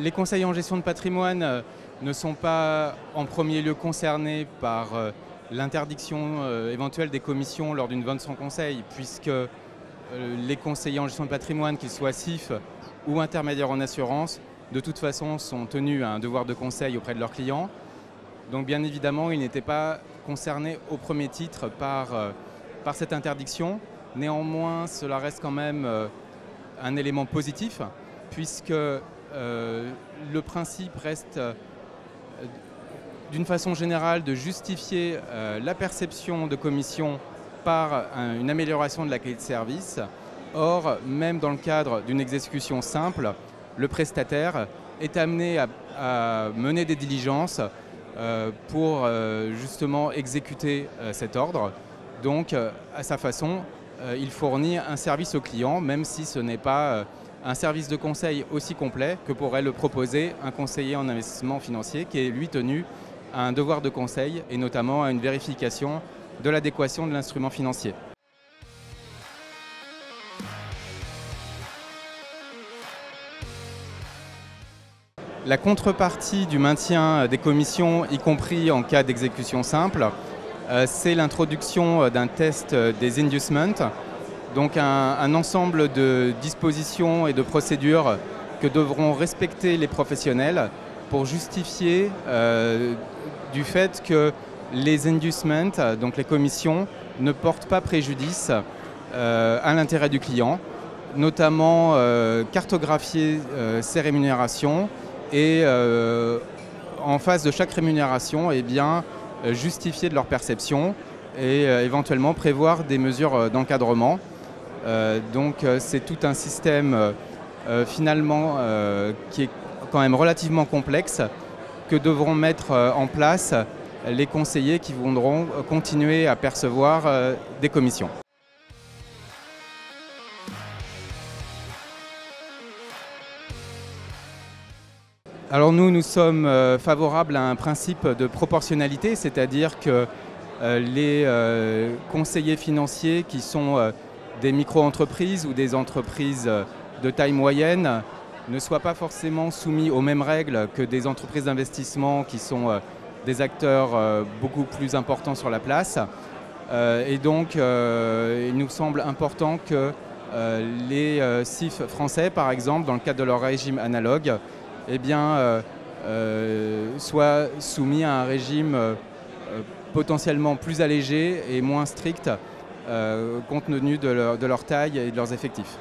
Les conseillers en gestion de patrimoine ne sont pas en premier lieu concernés par l'interdiction éventuelle des commissions lors d'une vente sans conseil, puisque les conseillers en gestion de patrimoine, qu'ils soient CIF ou intermédiaires en assurance, de toute façon sont tenus à un devoir de conseil auprès de leurs clients. Donc bien évidemment, ils n'étaient pas concernés au premier titre par cette interdiction. Néanmoins, cela reste quand même un élément positif, puisque le principe reste d'une façon générale de justifier la perception de commission par une amélioration de la qualité de service. Or, même dans le cadre d'une exécution simple, le prestataire est amené à mener des diligences pour justement exécuter cet ordre. Donc, à sa façon, il fournit un service au client, même si ce n'est pas un service de conseil aussi complet que pourrait le proposer un conseiller en investissement financier qui est lui tenu à un devoir de conseil et notamment à une vérification de l'adéquation de l'instrument financier. La contrepartie du maintien des commissions, y compris en cas d'exécution simple, c'est l'introduction d'un test des inducements, donc un ensemble de dispositions et de procédures que devront respecter les professionnels pour justifier du fait que les inducements, donc les commissions, ne portent pas préjudice à l'intérêt du client, notamment cartographier ses rémunérations et en face de chaque rémunération, eh bien, justifier de leur perception et éventuellement prévoir des mesures d'encadrement. Donc c'est tout un système finalement qui est quand même relativement complexe que devront mettre en place les conseillers qui voudront continuer à percevoir des commissions. Alors nous sommes favorables à un principe de proportionnalité, c'est-à-dire que les conseillers financiers qui sont des micro-entreprises ou des entreprises de taille moyenne ne soient pas forcément soumis aux mêmes règles que des entreprises d'investissement qui sont des acteurs beaucoup plus importants sur la place. Et donc il nous semble important que les CIF français, par exemple, dans le cadre de leur régime analogue, eh bien, soient soumis à un régime potentiellement plus allégé et moins strict compte tenu de leur taille et de leurs effectifs.